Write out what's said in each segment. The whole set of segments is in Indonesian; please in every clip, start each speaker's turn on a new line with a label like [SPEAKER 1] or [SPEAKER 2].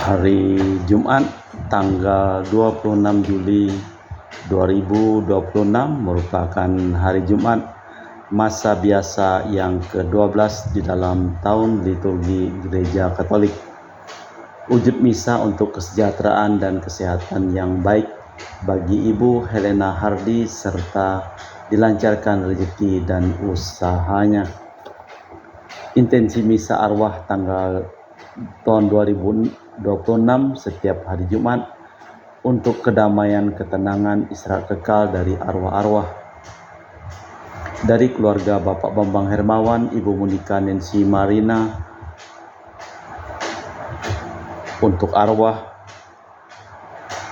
[SPEAKER 1] Hari Jumat tanggal 26 Juli 2026 merupakan hari Jumat masa biasa yang ke-12 di dalam tahun liturgi Gereja Katolik. Wujud misa untuk kesejahteraan dan kesehatan yang baik bagi Ibu Helena Hardy serta dilancarkan rezeki dan usahanya. Intensi misa arwah tanggal tahun 2026 setiap hari Jumat untuk kedamaian, ketenangan, istirahat kekal dari arwah-arwah. Dari keluarga Bapak Bambang Hermawan, Ibu Monika Nancy Marina, untuk arwah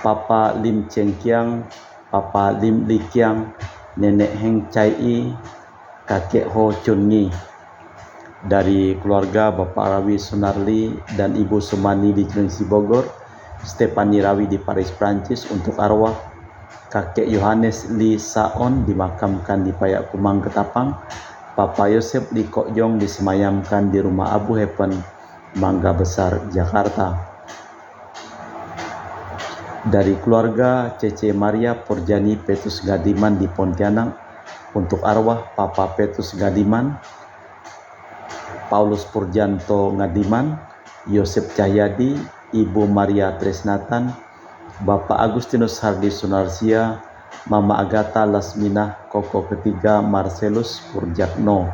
[SPEAKER 1] Papa Lim Cheng Kiang, Papa Lim Li Kiang, Nenek Heng Chai I, Kakek Ho Chun Ngi. Dari keluarga Bapak Rawi Sunarli dan Ibu Sumani di Cilengsi Bogor, Stefani Rawi di Paris, Prancis, untuk arwah Kakek Yohanes Li Saon dimakamkan di Payakumang, Ketapang. Papa Yosef Li Kokjong disemayamkan di Rumah Abu Hepen, Mangga Besar, Jakarta. Dari keluarga Cece Maria Porjani Petrus Gadiman di Pontianak, untuk arwah Papa Petrus Gadiman, Paulus Purjanto Ngadiman, Yosef Cahyadi, Ibu Maria Tresnatan, Bapak Agustinus Hardi Sunarsia, Mama Agatha Lasminah Koko ketiga Marcelus Purjatno.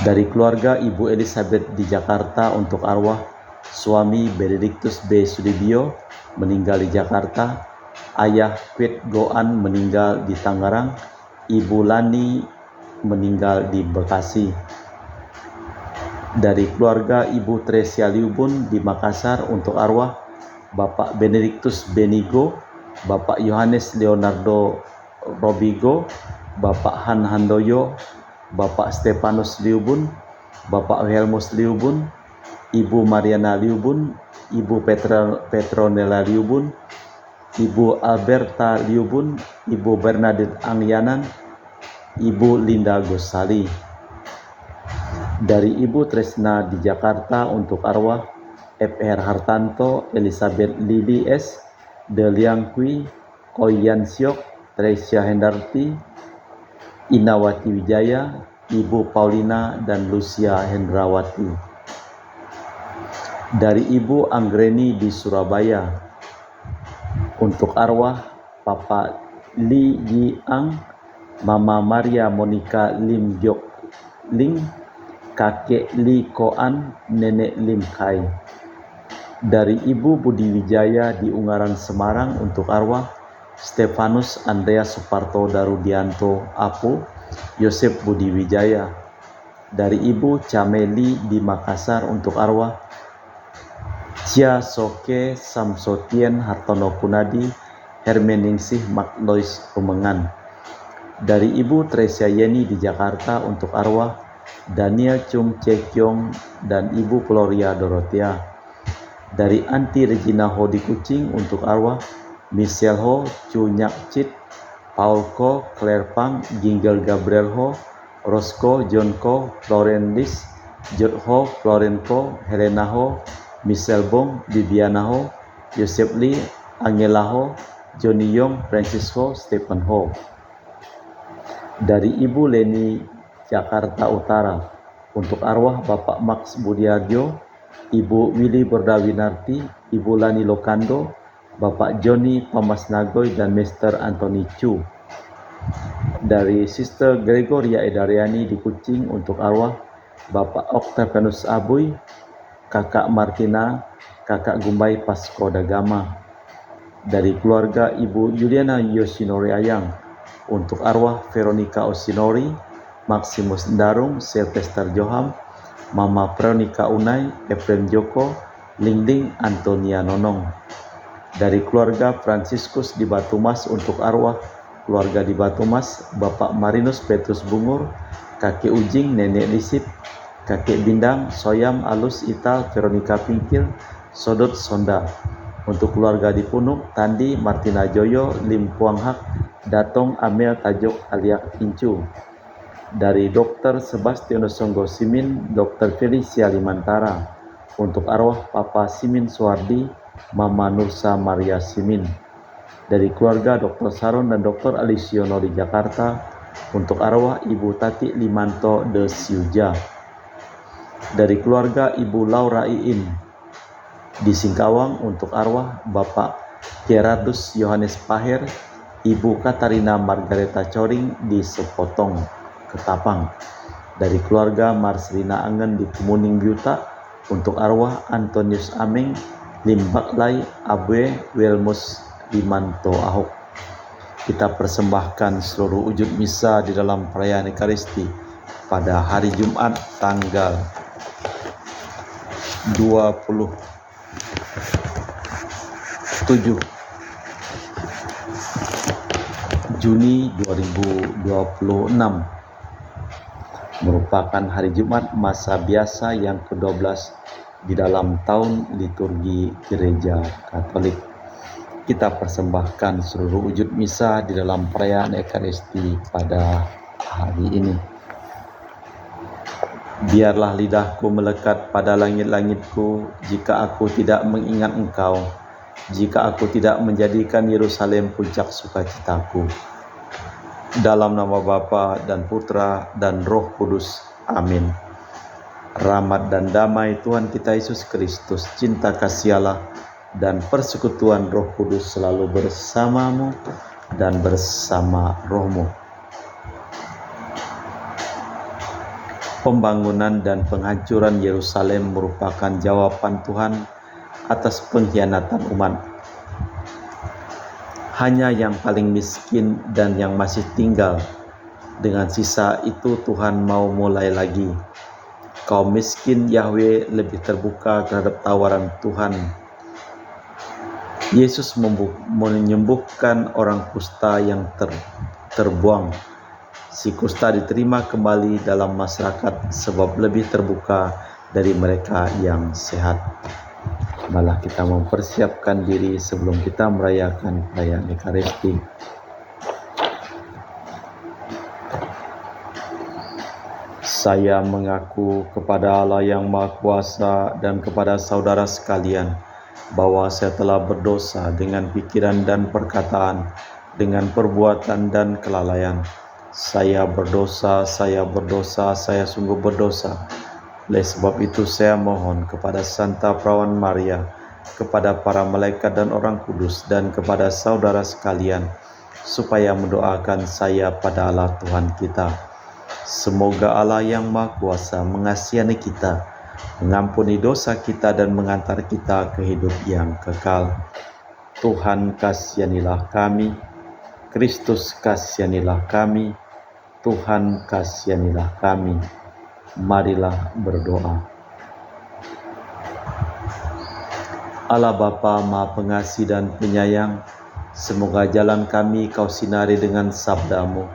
[SPEAKER 1] Dari keluarga Ibu Elizabeth di Jakarta, untuk arwah suami Benedictus B. Sudibyo meninggal di Jakarta, ayah Kwet Goan meninggal di Tangerang, Ibu Lani meninggal di Bekasi. Dari keluarga Ibu Tresia Liubun di Makassar, untuk arwah Bapak Benedictus Benigo, Bapak Yohanes Leonardo Robigo, Bapak Han Handoyo, Bapak Stefanus Liubun, Bapak Helmus Liubun, Ibu Mariana Liubun, Ibu Petronella Liubun, Ibu Alberta Liubun, Ibu Bernadette Angyanan, Ibu Linda Gosali. Dari Ibu Tresna di Jakarta, untuk arwah F.R. Hartanto, Elizabeth Lili S., Deliang Kui, Oyan Siok, Tresia Hendarti, Inawati Wijaya, Ibu Paulina dan Lucia Hendrawati. Dari Ibu Anggreni di Surabaya, untuk arwah Papa Li Yi Ang, Mama Maria Monica Lim Gyok Ling, Kakek Li Koan, Nenek Lim Kai. Dari Ibu Budi Wijaya di Ungaran, Semarang, untuk arwah Stefanus Andreas Suparto Darudianto Apu, Yosef Budi Wijaya. Dari Ibu Cameli di Makassar, untuk arwah Cia Soke Samsotien Hartono Kunadi, Hermeningsih Maglois Rumengan. Dari Ibu Tresia Yeni di Jakarta, untuk arwah Daniel Chung Cekyong dan Ibu Gloria Dorothea. Dari Anti Regina Ho di Kucing, untuk arwah Michelle Ho, Chu Nyak Chit, Paul Ko, Claire Pang, Ginggel Gabriel Ho, Rosco, John Ko, Floren Lis, Jod Ho, Floren Ko, Helena Ho, Michelle Bong, Bibiana Ho, Joseph Lee, Angela Ho, Johnny Yong, Francis Ho, Stephen Ho. Dari Ibu Leni Jakarta Utara, untuk arwah Bapak Max Budiarjo, Ibu Willy Berdawinarti, Ibu Lani Lokando, Bapak Joni Pamasnagoy dan Mr. Anthony Chu. Dari Sister Gregoria Edariani di Kucing, untuk arwah Bapak Octavianus Abuy, Kakak Martina, Kakak Gumbay Pasko Dagama. Dari keluarga Ibu Juliana Yoshinori Ayang, untuk arwah Veronica Osinori, Maximus Darung, Sylvester Joham, Mama Veronica Unai, Efrem Joko, Lingling Antonia Nonong. Dari keluarga Franciscus di Batumas, untuk arwah keluarga di Batumas, Bapak Marinus Petrus Bungur, Kakek Ujing, Nenek Lisip, Kakek Bindang, Soyam Alus Ital, Veronica Pingkil, Sodot Sonda. Untuk keluarga di Punuk, Tandi Martina Joyo, Lim Kuang Hak, Datong Amel Tajok Aliak Incu. Dari Dr. Sebastianus Songgo Simin, Dr. Felicia Limantara. untuk arwah Papa Simin Suwardi, Mama Nursa Maria Simin. Dari keluarga Dr. Saron dan Dr. Alisiono di Jakarta, untuk arwah Ibu Tati Limanto de Siuja. Dari keluarga Ibu Laura Iin di Singkawang, untuk arwah Bapak Gerardus Yohanes Paher, Ibu Katarina Margareta Coring di Sepotong, Ketapang. Dari keluarga Marcelina Angen di Kemuning Biuta, untuk arwah Antonius Ameng, Limbaklai Abwe Welmus Limanto Ahok. Kita persembahkan seluruh wujud misa di dalam perayaan Ekaristi pada hari Jumat tanggal 27 Juni 2026, merupakan hari Jumat masa biasa yang ke-12 di dalam tahun liturgi Gereja Katolik. Kita persembahkan seluruh wujud misa di dalam perayaan Ekaristi pada hari ini. Biarlah lidahku melekat pada langit-langitku jika aku tidak mengingat Engkau, jika aku tidak menjadikan Yerusalem puncak sukacitaku. Dalam nama Bapa dan Putra dan Roh Kudus. Amin. Rahmat dan damai Tuhan kita Yesus Kristus, cinta kasih Allah, dan persekutuan Roh Kudus selalu bersamamu dan bersama rohmu. Pembangunan dan penghancuran Yerusalem merupakan jawaban Tuhan atas pengkhianatan umat. Hanya yang paling miskin dan yang masih tinggal. Dengan sisa itu Tuhan mau mulai lagi. Kaum miskin Yahweh lebih terbuka terhadap tawaran Tuhan. Yesus menyembuhkan orang kusta yang terbuang. Si kusta diterima kembali dalam masyarakat sebab lebih terbuka dari mereka yang sehat. Malah kita mempersiapkan diri sebelum kita merayakan perayaan Ekaristi. Saya mengaku kepada Allah yang Maha Kuasa dan kepada saudara sekalian bahwa saya telah berdosa dengan pikiran dan perkataan, dengan perbuatan dan kelalaian. Saya berdosa, saya sungguh berdosa. Oleh sebab itu saya mohon kepada Santa Perawan Maria, kepada para malaikat dan orang kudus, dan kepada saudara sekalian, supaya mendoakan saya pada Allah Tuhan kita. Semoga Allah yang Maha Kuasa mengasihi kita, mengampuni dosa kita, dan mengantar kita ke hidup yang kekal. Tuhan kasihanilah kami, Kristus kasihanilah kami, Tuhan kasihanilah kami. Marilah berdoa. Allah Bapa Maha Pengasih dan Penyayang, semoga jalan kami Kau sinari dengan sabda-Mu,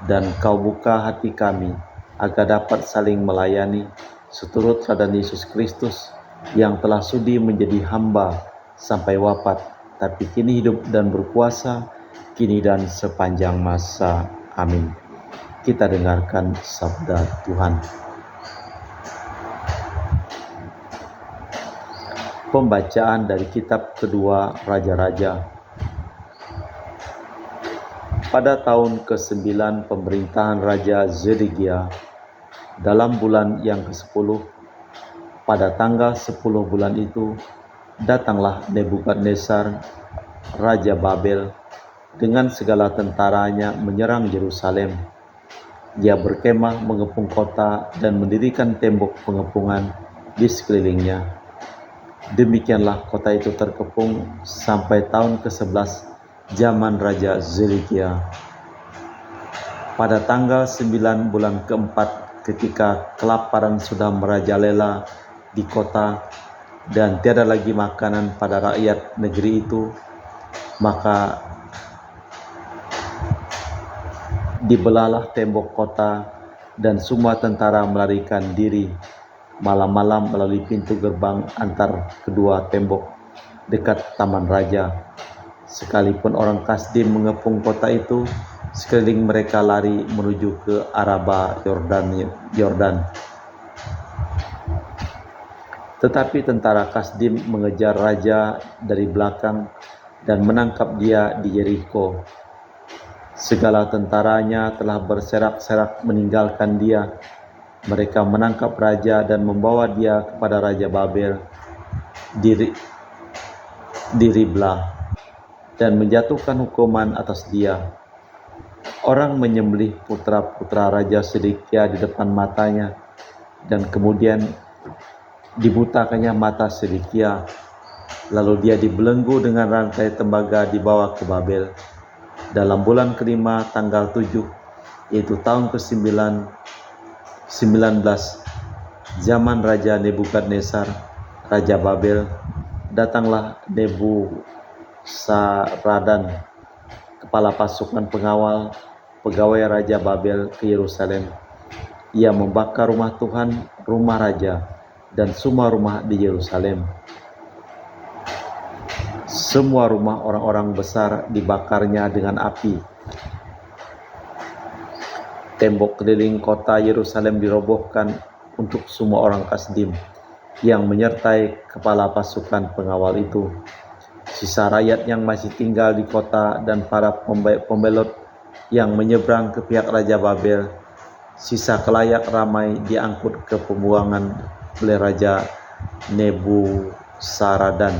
[SPEAKER 1] dan Kau buka hati kami agar dapat saling melayani seturut teladan Yesus Kristus yang telah sudi menjadi hamba sampai wafat, tapi kini hidup dan berkuasa kini dan sepanjang masa. Amin. Kita dengarkan sabda Tuhan. Pembacaan dari kitab kedua Raja-Raja. Pada tahun ke-9 pemerintahan Raja Zedekia, dalam bulan yang ke-10, pada tanggal 10 bulan itu, datanglah Nebukadnezar, Raja Babel, dengan segala tentaranya menyerang Yerusalem. Dia berkemah mengepung kota dan mendirikan tembok pengepungan di sekelilingnya. Demikianlah kota itu terkepung sampai tahun ke-11 zaman Raja Zedekia. Pada tanggal 9 bulan ke-4, ketika kelaparan sudah merajalela di kota dan tiada lagi makanan pada rakyat negeri itu, maka dibelahlah tembok kota dan semua tentara melarikan diri malam-malam melalui pintu gerbang antar kedua tembok dekat Taman Raja. Sekalipun orang Kasdim mengepung kota itu, sekeliling mereka lari menuju ke Araba Yordan. Tetapi tentara Kasdim mengejar raja dari belakang dan menangkap dia di Yeriko. Segala tentaranya telah berserak-serak meninggalkan dia. Mereka menangkap raja dan membawa dia kepada Raja Babel di Riblah dan menjatuhkan hukuman atas dia. Orang menyembelih putra-putra Raja Sedekia di depan matanya, dan kemudian dibutakannya mata Sedekia. Lalu dia dibelenggu dengan rantai tembaga dibawa ke Babel. Dalam bulan kelima tanggal 7, yaitu tahun ke-19 zaman Raja Nebukadnezar, Raja Babel, datanglah Nebuzaradan, kepala pasukan pengawal pegawai Raja Babel ke Yerusalem. Ia membakar rumah Tuhan, rumah raja, dan semua rumah di Yerusalem. Semua rumah orang-orang besar dibakarnya dengan api. Tembok keliling kota Yerusalem dirobohkan untuk semua orang Kasdim yang menyertai kepala pasukan pengawal itu. Sisa rakyat yang masih tinggal di kota dan para pembelot yang menyeberang ke pihak Raja Babel, sisa kelayak ramai diangkut ke pembuangan oleh Raja Nebuzaradan,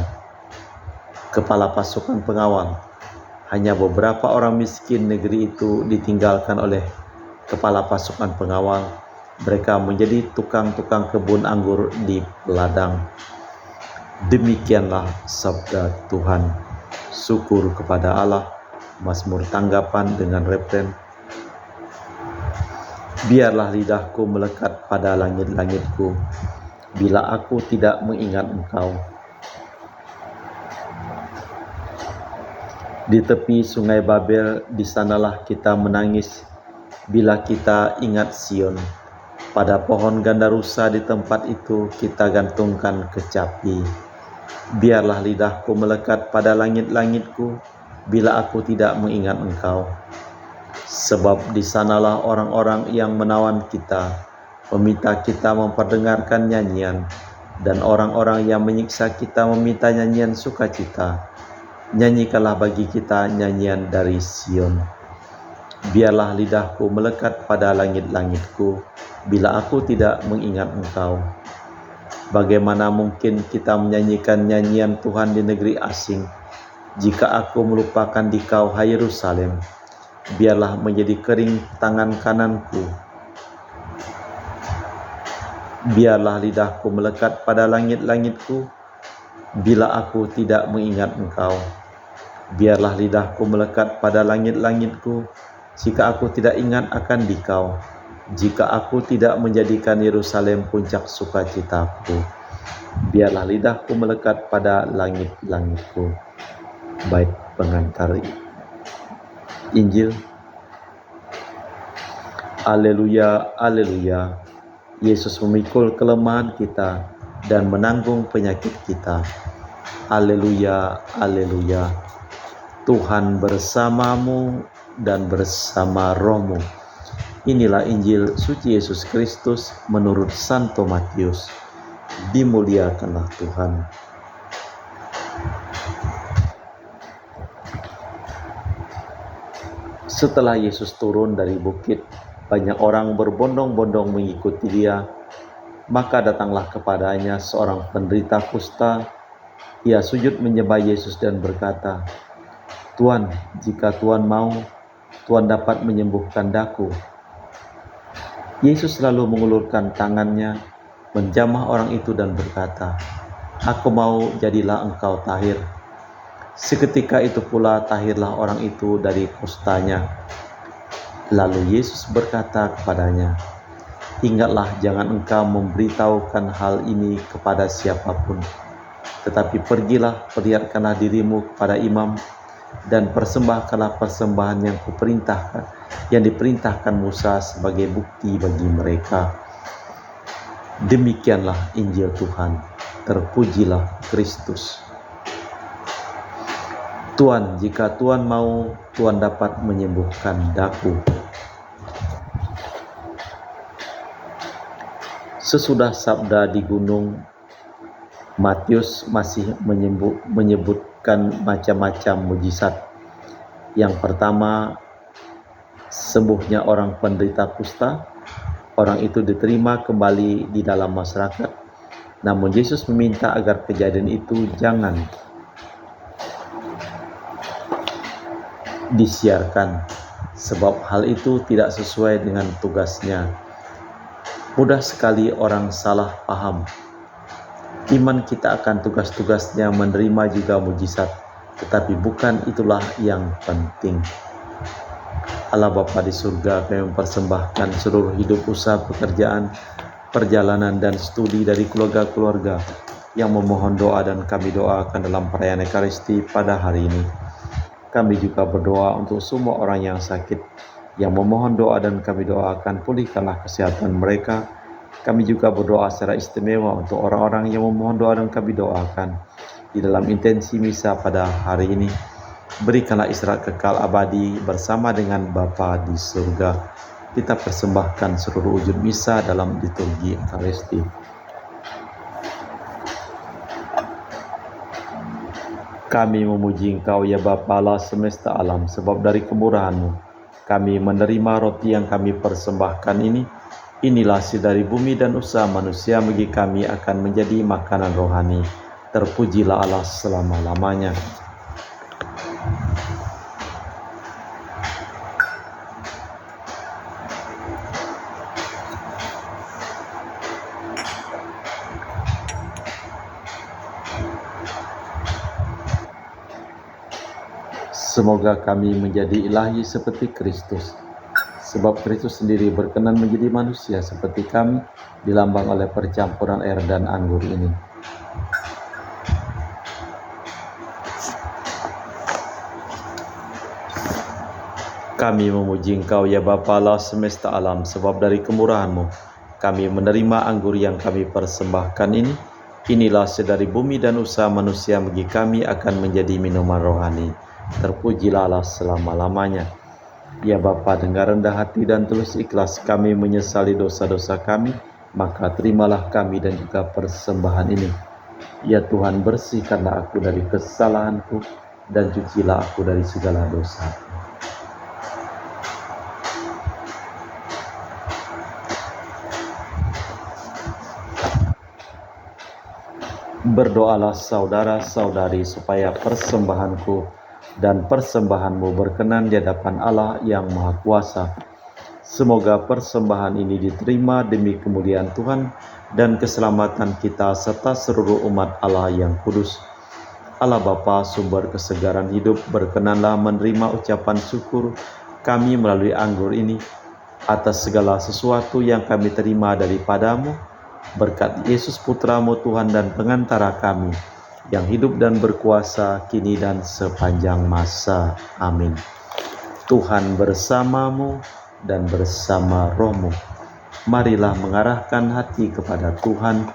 [SPEAKER 1] kepala pasukan pengawal. Hanya beberapa orang miskin negeri itu ditinggalkan oleh kepala pasukan pengawal. Mereka menjadi tukang-tukang kebun anggur di ladang. Demikianlah sabda Tuhan. Syukur kepada Allah. Mazmur tanggapan dengan refren. Biarlah lidahku melekat pada langit-langitku, bila aku tidak mengingat Engkau. Di tepi sungai Babel, di sanalah kita menangis bila kita ingat Sion. Pada pohon gandarusa di tempat itu kita gantungkan kecapi. Biarlah lidahku melekat pada langit-langitku bila aku tidak mengingat Engkau. Sebab di sanalah orang-orang yang menawan kita, meminta kita memperdengarkan nyanyian, dan orang-orang yang menyiksa kita meminta nyanyian sukacita. Nyanyikanlah bagi kita nyanyian dari Sion. Biarlah lidahku melekat pada langit-langitku, bila aku tidak mengingat Engkau. Bagaimana mungkin kita menyanyikan nyanyian Tuhan di negeri asing, jika aku melupakan Dikau, hai Yerusalem? Biarlah menjadi kering tangan kananku. Biarlah lidahku melekat pada langit-langitku, bila aku tidak mengingat Engkau. Biarlah lidahku melekat pada langit-langitku, jika aku tidak ingat akan Dikau, jika aku tidak menjadikan Yerusalem puncak sukacitaku. Biarlah lidahku melekat pada langit-langitku. Bait pengantar Injil. Haleluya, haleluya. Yesus memikul kelemahan kita dan menanggung penyakit kita. Haleluya, haleluya. Tuhan bersamamu dan bersama rohmu. Inilah Injil suci Yesus Kristus menurut Santo Matius. Dimuliakanlah Tuhan. Setelah Yesus turun dari bukit, banyak orang berbondong-bondong mengikuti dia. Maka datanglah kepadanya seorang penderita kusta. Ia sujud menyembah Yesus dan berkata, "Tuan, jika Tuan mau, Tuan dapat menyembuhkan daku." Yesus lalu mengulurkan tangannya, menjamah orang itu dan berkata, "Aku mau, jadilah engkau tahir." Seketika itu pula tahirlah orang itu dari kustanya. Lalu Yesus berkata kepadanya, "Ingatlah, jangan engkau memberitahukan hal ini kepada siapapun, tetapi pergilah, perlihatkanlah dirimu kepada imam, dan persembahkanlah persembahan yang diperintahkan Musa sebagai bukti bagi mereka." Demikianlah Injil Tuhan. Terpujilah Kristus. Tuan, jika Tuan mau, Tuan dapat menyembuhkan daku. Sesudah sabda di gunung, Matius masih menyebutkan macam-macam mujizat. Yang pertama, sembuhnya orang penderita kusta. Orang itu diterima kembali di dalam masyarakat. Namun Yesus meminta agar kejadian itu jangan disiarkan, sebab hal itu tidak sesuai dengan tugasnya. Mudah sekali orang salah paham. Iman kita akan tugas-tugasnya menerima juga mujizat, tetapi bukan itulah yang penting. Allah Bapa di surga, kami mempersembahkan seluruh hidup, usaha, pekerjaan, perjalanan, dan studi dari keluarga-keluarga yang memohon doa dan kami doakan dalam perayaan Ekaristi pada hari ini. Kami juga berdoa untuk semua orang yang sakit, yang memohon doa dan kami doakan pulihkanlah kesehatan mereka. Kami juga berdoa secara istimewa untuk orang-orang yang memohon doa dan kami doakan di dalam intensi misa pada hari ini. Berikanlah istirahat kekal abadi bersama dengan Bapa di surga. Kita persembahkan seluruh wujud misa dalam liturgi Ekaristi. Kami memuji Engkau ya Bapa Allah semesta alam, sebab dari kemurahan-Mu kami menerima roti yang kami persembahkan ini. Inilah hasil dari bumi dan usaha manusia, bagi kami akan menjadi makanan rohani. Terpujilah Allah selama-lamanya. Semoga kami menjadi ilahi seperti Kristus, sebab Kristus sendiri berkenan menjadi manusia seperti kami, dilambang oleh percampuran air dan anggur ini. Kami memuji Engkau ya Bapa Allah semesta alam, sebab dari kemurahan-Mu kami menerima anggur yang kami persembahkan ini. Inilah hasil dari bumi dan usaha manusia, bagi kami akan menjadi minuman rohani. Terpujilah Allah selama-lamanya. Ya Bapa, dengan rendah hati dan tulus ikhlas kami menyesali dosa-dosa kami, maka terimalah kami dan juga persembahan ini. Ya Tuhan, bersihkanlah aku dari kesalahanku dan cucilah aku dari segala dosa. Berdoalah saudara-saudari supaya persembahanku dan persembahanmu berkenan di hadapan Allah yang Maha Kuasa. Semoga persembahan ini diterima demi kemuliaan Tuhan dan keselamatan kita serta seluruh umat Allah yang kudus. Allah Bapa, sumber kesegaran hidup, berkenanlah menerima ucapan syukur kami melalui anggur ini atas segala sesuatu yang kami terima daripadamu, berkat Yesus Putramu Tuhan dan pengantara kami, yang hidup dan berkuasa kini dan sepanjang masa. Amin. Tuhan bersamamu dan bersama rohmu. Marilah mengarahkan hati kepada Tuhan.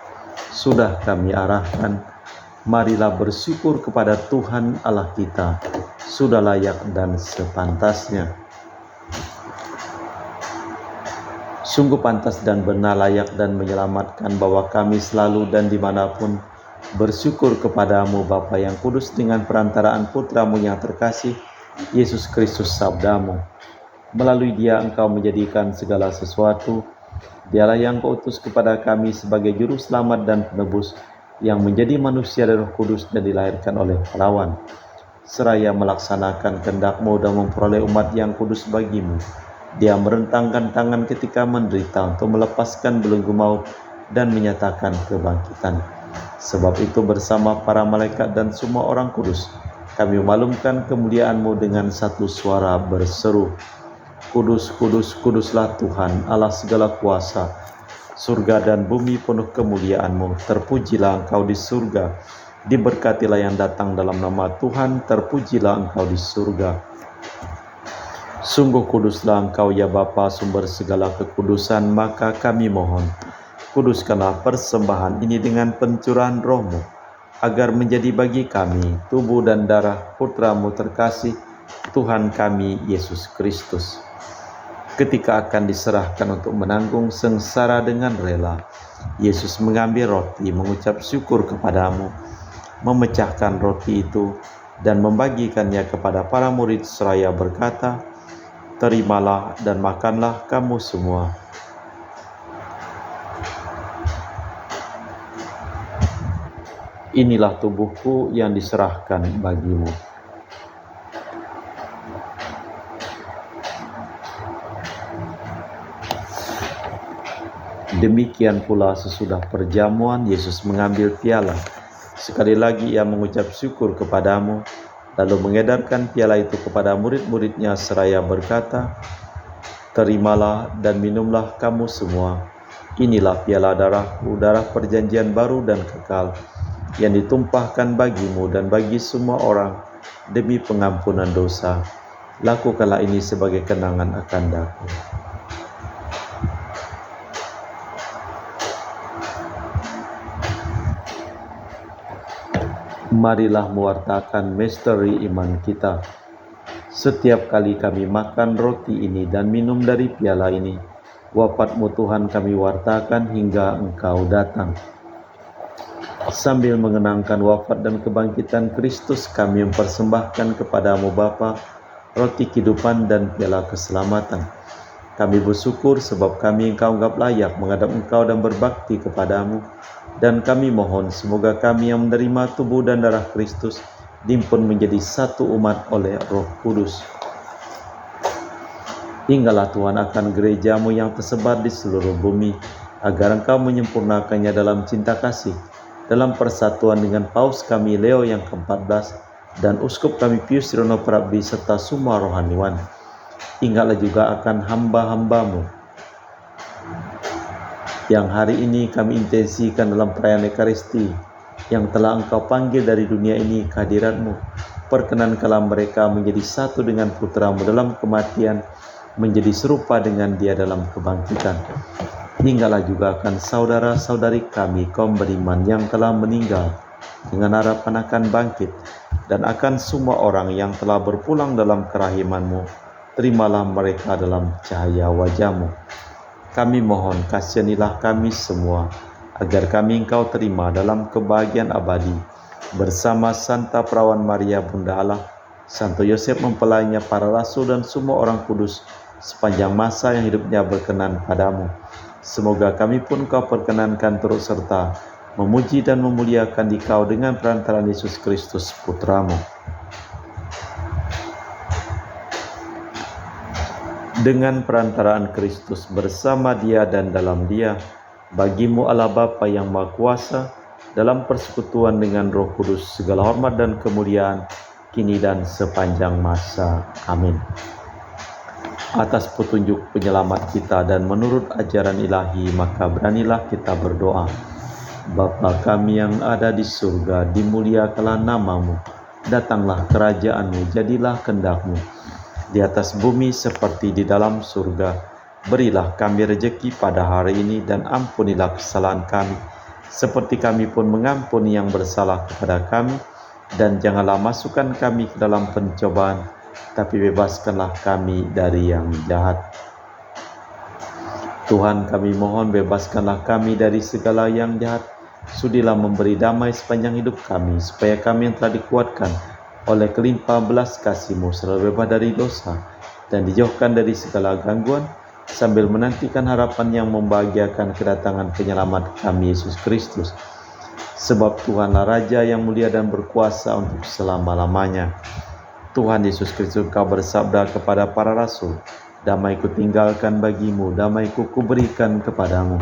[SPEAKER 1] Sudah kami arahkan. Marilah bersyukur kepada Tuhan Allah kita. Sudah layak dan sepantasnya. Sungguh pantas dan benar, layak dan menyelamatkan bahwa kami selalu dan dimanapun bersyukur kepadamu Bapa yang kudus, dengan perantaraan Putramu yang terkasih, Yesus Kristus sabdamu. Melalui Dia Engkau menjadikan segala sesuatu. Dialah yang Kau utus kepada kami sebagai juru selamat dan penebus, yang menjadi manusia dari Roh Kudus dan dilahirkan oleh perawan, seraya melaksanakan kehendak-Mu dan memperoleh umat yang kudus bagimu. Dia merentangkan tangan ketika menderita untuk melepaskan belenggu maut dan menyatakan kebangkitan. Sebab itu bersama para malaikat dan semua orang kudus, kami memaklumkan kemuliaan-Mu dengan satu suara berseru, Kudus, kudus, kuduslah Tuhan, Allah segala kuasa. Surga dan bumi penuh kemuliaan-Mu. Terpujilah Engkau di surga. Diberkatilah yang datang dalam nama Tuhan. Terpujilah Engkau di surga. Sungguh kuduslah Engkau ya Bapa, sumber segala kekudusan, maka kami mohon, kuduskanlah persembahan ini dengan pencurahan Roh-Mu, agar menjadi bagi kami tubuh dan darah Putra-Mu terkasih, Tuhan kami Yesus Kristus. Ketika akan diserahkan untuk menanggung sengsara dengan rela, Yesus mengambil roti, mengucap syukur kepadamu, memecahkan roti itu, dan membagikannya kepada para murid seraya berkata, "Terimalah dan makanlah kamu semua. Inilah tubuhku yang diserahkan bagimu." Demikian pula sesudah perjamuan, Yesus mengambil piala. Sekali lagi ia mengucap syukur kepadamu, lalu mengedarkan piala itu kepada murid-muridnya seraya berkata, "Terimalah dan minumlah kamu semua. Inilah piala darahku, darah perjanjian baru dan kekal, yang ditumpahkan bagimu dan bagi semua orang demi pengampunan dosa. Lakukanlah ini sebagai kenangan akan aku." Marilah mewartakan misteri iman kita. Setiap kali kami makan roti ini dan minum dari piala ini, wafat-Mu Tuhan kami wartakan hingga Engkau datang. Sambil mengenangkan wafat dan kebangkitan Kristus, kami mempersembahkan kepadamu Bapa roti kehidupan dan piala keselamatan. Kami bersyukur sebab kami Engkau anggap layak menghadap Engkau dan berbakti kepadamu. Dan kami mohon semoga kami yang menerima tubuh dan darah Kristus dihimpun menjadi satu umat oleh Roh Kudus. Tinggallah Tuhan akan gereja-Mu yang tersebar di seluruh bumi, agar Engkau menyempurnakannya dalam cinta kasih, dalam persatuan dengan Paus kami Leo yang ke-14 dan Uskup kami Pius Rono Prabdi serta semua rohaniwan. Ingatlah juga akan hamba-hamba-Mu yang hari ini kami intensikan dalam perayaan Ekaristi, yang telah Engkau panggil dari dunia ini ke hadirat-Mu. Perkenankanlah mereka menjadi satu dengan Putra-Mu dalam kematian, menjadi serupa dengan Dia dalam kebangkitan. Tinggallah juga akan saudara-saudari kami kaum beriman yang telah meninggal, dengan harapan akan bangkit, dan akan semua orang yang telah berpulang dalam kerahiman-Mu. Terimalah mereka dalam cahaya wajah-Mu. Kami mohon kasihanilah kami semua, agar kami Engkau terima dalam kebahagiaan abadi, bersama Santa Perawan Maria Bunda Allah, Santo Yosef mempelainya, para rasul dan semua orang kudus, sepanjang masa yang hidupnya berkenan padamu. Semoga kami pun Kau perkenankan turut serta memuji dan memuliakan Dikau dengan perantaraan Yesus Kristus Putra-Mu. Dengan perantaraan Kristus, bersama Dia dan dalam Dia, bagi-Mu Allah Bapa yang Maha Kuasa, dalam persekutuan dengan Roh Kudus, segala hormat dan kemuliaan kini dan sepanjang masa. Amin. Atas petunjuk penyelamat kita dan menurut ajaran ilahi, maka beranilah kita berdoa. Bapa kami yang ada di surga, dimuliakanlah nama-Mu, datanglah kerajaan-Mu, jadilah kehendak-Mu di atas bumi seperti di dalam surga. Berilah kami rejeki pada hari ini, dan ampunilah kesalahan kami, seperti kami pun mengampuni yang bersalah kepada kami. Dan janganlah masukkan kami ke dalam pencobaan, tapi bebaskanlah kami dari yang jahat. Tuhan, kami mohon bebaskanlah kami dari segala yang jahat. Sudilah memberi damai sepanjang hidup kami, supaya kami yang telah dikuatkan oleh kelimpahan belas kasih-Mu selalu bebas dari dosa dan dijauhkan dari segala gangguan, sambil menantikan harapan yang membahagiakan kedatangan penyelamat kami Yesus Kristus. Sebab Tuhanlah Raja yang mulia dan berkuasa untuk selama-lamanya. Tuhan Yesus Kristus, Kau bersabda kepada para rasul, "Damai-Ku tinggalkan bagimu, damai-Ku kuberikan kepadamu.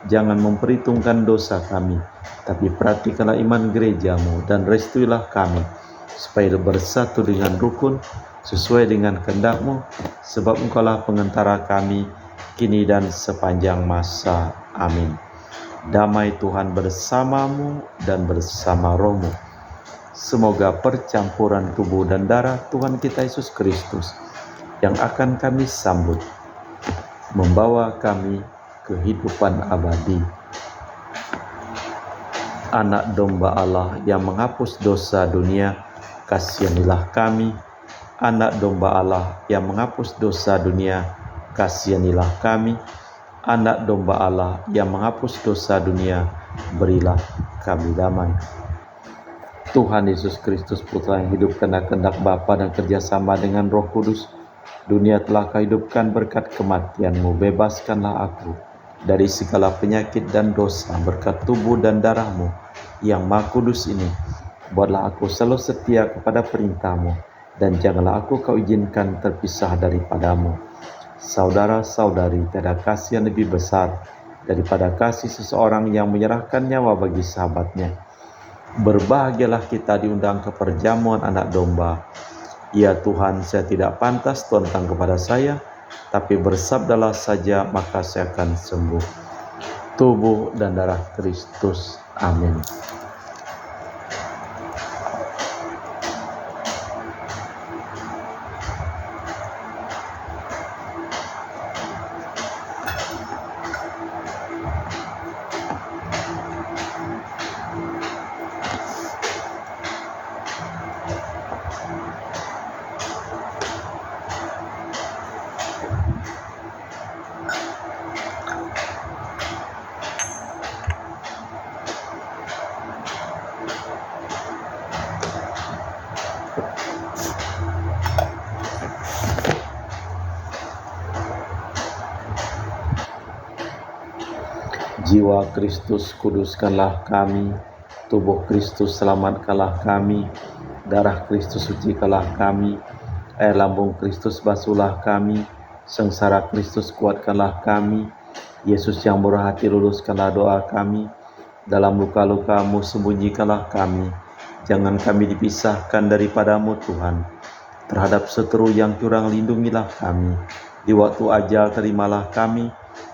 [SPEAKER 1] Jangan memperhitungkan dosa kami, tapi perhatikanlah iman gereja-Mu dan restuilah kami, supaya bersatu dengan rukun sesuai dengan kehendak-Mu, sebab Engkaulah pengantara kami kini dan sepanjang masa. Amin. Damai Tuhan bersamamu dan bersama rohmu. Semoga percampuran tubuh dan darah Tuhan kita Yesus Kristus yang akan kami sambut membawa kami kehidupan abadi. Anak domba Allah yang menghapus dosa dunia, kasihanilah kami. Anak domba Allah yang menghapus dosa dunia, kasihanilah kami. Anak domba Allah yang menghapus dosa dunia, berilah kami damai. Tuhan Yesus Kristus, Putra yang hidup karena kehendak Bapa dan kerjasama dengan Roh Kudus, dunia telah kau hidupkan berkat kematian-Mu. Bebaskanlah aku dari segala penyakit dan dosa berkat tubuh dan darah-Mu yang Maha Kudus ini. Buatlah aku selalu setia kepada perintah-Mu, dan janganlah aku kau izinkan terpisah daripada-Mu. Saudara-saudari, tiada kasih yang lebih besar daripada kasih seseorang yang menyerahkan nyawa bagi sahabatnya. Berbahagialah kita diundang ke perjamuan anak domba. Ya Tuhan, saya tidak pantas Tuhan kepada saya, tapi bersabdalah saja maka saya akan sembuh. Tubuh dan darah Kristus. Amin. Jiwa Kristus, kuduskanlah kami. Tubuh Kristus, selamatkanlah kami. Darah Kristus, sucikanlah kami. Air lambung Kristus, basuhlah kami. Sengsara Kristus, kuatkanlah kami. Yesus yang murah hati, luluskanlah doa kami. Dalam luka-luka-Mu, sembunyikanlah kami. Jangan kami dipisahkan daripada-Mu, Tuhan. Terhadap seteru yang curang, lindungilah kami. Di waktu ajal, terimalah kami,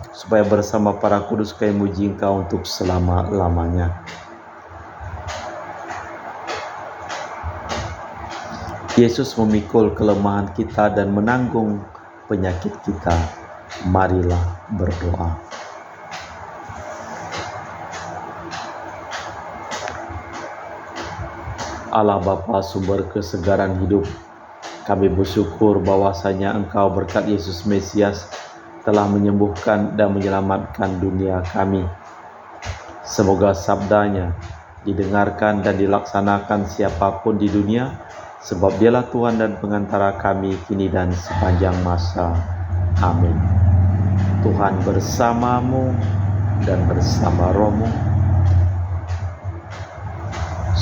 [SPEAKER 1] supaya bersama para kudus kami muji Engkau untuk selama-lamanya. Yesus memikul kelemahan kita dan menanggung penyakit kita. Marilah berdoa. Allah Bapa, sumber kesegaran hidup, kami bersyukur bahwasanya Engkau berkat Yesus Mesias telah menyembuhkan dan menyelamatkan dunia kami. Semoga sabdanya didengarkan dan dilaksanakan siapapun di dunia, sebab Dialah Tuhan dan pengantara kami kini dan sepanjang masa. Amin. Tuhan bersamamu dan bersama rohmu.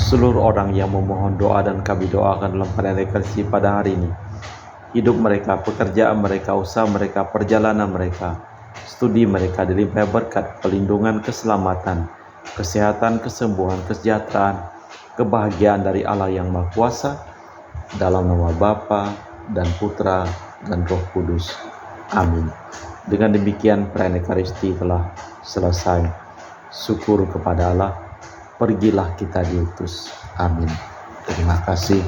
[SPEAKER 1] Seluruh orang yang memohon doa dan kami doakan dalam perayaan Ekaristi pada hari ini, hidup mereka, pekerjaan mereka, usaha mereka, perjalanan mereka, studi mereka dilimpahi berkat, pelindungan, keselamatan, kesehatan, kesembuhan, kesejahteraan, kebahagiaan dari Allah yang Maha Kuasa, dalam nama Bapa dan Putra dan Roh Kudus. Amin. Dengan demikian perayaan Ekaristi telah selesai. Syukur kepada Allah. Pergilah kita diutus. Amin. Terima kasih.